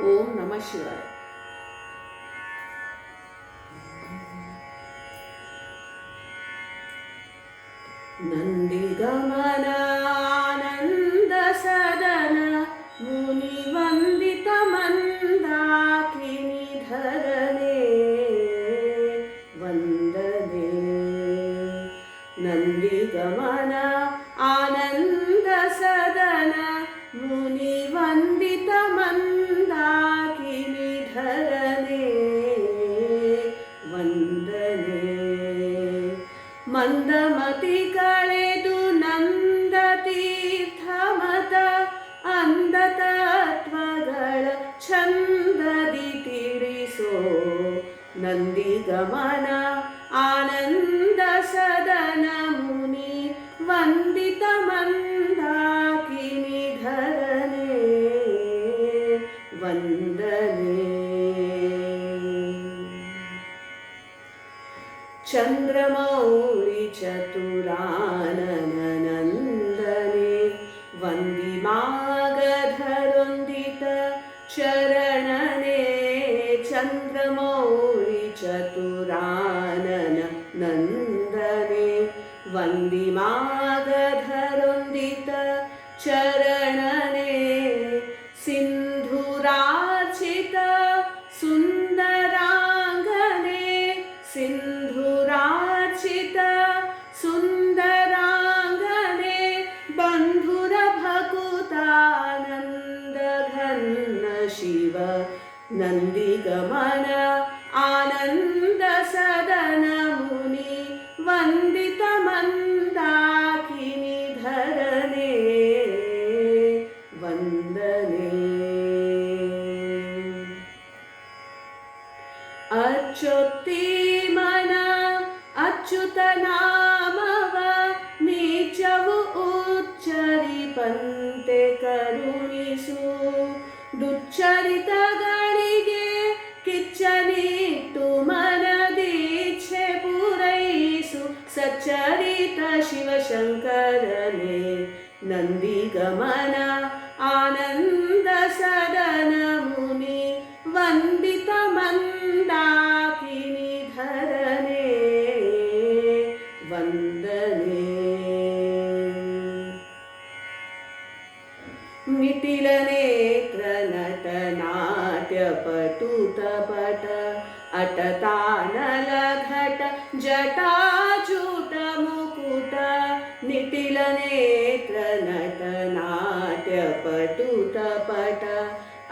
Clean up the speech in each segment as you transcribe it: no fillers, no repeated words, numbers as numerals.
ಓಂ ನಮಃ ಶಿವಾಯ. ನಂದಿಗಮನ ಆನಂದ ಸದನ ಮುನಿ ವಂದಿತ ಮಂದಾಕಿನಿ ಧರನೆ ವಂದನೆ. ನಂದಿಗಮನ ಆನಂದ ಸದನ ಮುನಿ ವಂದಿತ ಮಂದಾಕಿನಿ ಧರನೆ ವಂದನೆ. ಮಂದಮತಿ ಕಳೆದು ನಂದ ತೀರ್ಥಮತ ಅಂದ ತತ್ವಗಳ ಛಂದದಿ ತಿಳಿಸೋ ನಂದಿಗಮನ ಆನಂದ ಸದನ ಮುನಿ ವಂದಿತ ಮಂದಾಕಿನಿ ಧರನೆ ವಂದನೆ. ಚಂದ್ರಮೌಳಿ ಚತುರಾನನ ನಂದನೆ ವಂದಿಮಾಗಧರೊಂದಿತ ಚರಣನೆ. ಚಂದ್ರಮೌಳಿ ಚತುರಾನನ ನಂದನೆ ವಂದಿಮಾಗಧರೊಂದಿತ ಚರಣನೆ. ಸಿಂಧೂರಾರ್ಚಿತ ಸುಂದರಾಂಗನೆ ಸಿಂಧೂರಾರ್ಚಿತ ಸುಂದರಾಂಗನೆ ಬಂಧುರ ಭಕುತಾನಂದ ಘನ್ನ ಶಿವ ನಂದಿಗಮನ ಆನಂದ ಸದನ ಮುನಿ ವಂದಿತ ಮಂದಾಕಿನಿ ಧರನೆ ವಂದನೆ. ಅಚ್ಚೊತ್ತಿ ಮನ ಅಚ್ಯುತ ನಾಮವ ನೀಚವು ಉಚ್ಚರಿಪಂತೆ ಕರುಣಿಸು. ದುಚ್ಚರಿತಗಳಿಗೆ ಕಿಚ್ಚನಿಟ್ಟು ಮನದೀಚ್ಛೆ ಪೂರೈಸು. ಸಚ್ಚರಿತ ಶಿವಶಂಕರನೇ ನಂದಿಗಮನ ಆನಂದ ಸದನ ಮುನಿ ವಂದಿತ ಮಂದಾಕಿನಿ ಧರನೆ ವಂದನೆ. ನಿಟಿಲ ನೇತ್ರ ನಟ ನಾಟ್ಯ ಪಟುತ ಪಟ ಅಟತಾನಲ ಘಟ ಜಟಾಜೂಟ ಮುಕುಟ. ನಿಟಿಲ ನೇತ್ರ ನಟ ನಾಟ್ಯ ಪಟುತ ಪಟ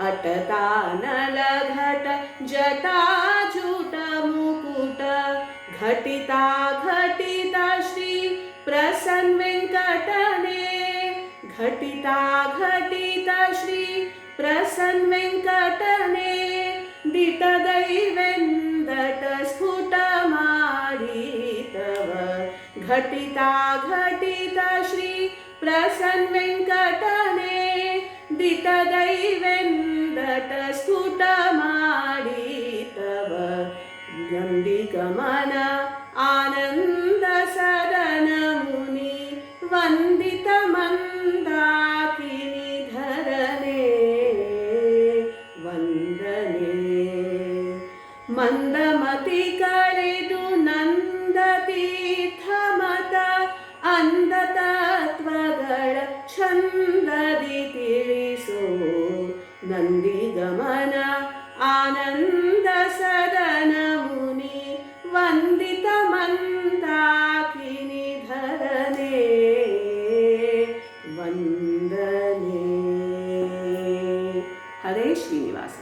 ಅಟತಾನಲ ಘಟ ಜಟಾಜೂಟ ಮುಕುಟ. ಘಟಿತಾ ಘಟಿತ ಶ್ರೀ ಪ್ರಸನ್ನ ವೆಂಕಟನೆ ಘಟಿತಾ ಘಟಿತ ಶ್ರೀ ಪ್ರಸನ್ನ ವೆಂಕಟನೆ. ದಿಟದೈವೆಂದಟ ಸ್ಫುಟ ಮಾಡಿತವ ಘಟಿತಾ ಘಟಿತ ಶ್ರೀ ಪ್ರಸನ್ನ ವೆಂಕಟನೆ. ದಿಟದೈವೆಂದಟ ಸ್ಫುಟ ಮಾಡಿತವ ನಂದಿಗಮನ ಆನಂದ ಸದನ ಮುನಿ ವಂದಿತ ಮಂದಾಕಿನಿ ಧರನೆ ವಂದನೆ. ಮಂದಮತಿ ಕಳೆದು ನಂದ ತೀರ್ಥಮತ ಅಂದ ತತ್ವಗಳ ಛಂದದಿ ತಿಳಿಸೋ ನಂದಿಗಮನ ಆನಂದ ಸದನ ಮುನಿ ವಂದಿತ ಮಂದಾಕಿನಿ ಧರನೆ ವಂದನೆ. ಹರೇ ಶ್ರೀನಿವಾಸ.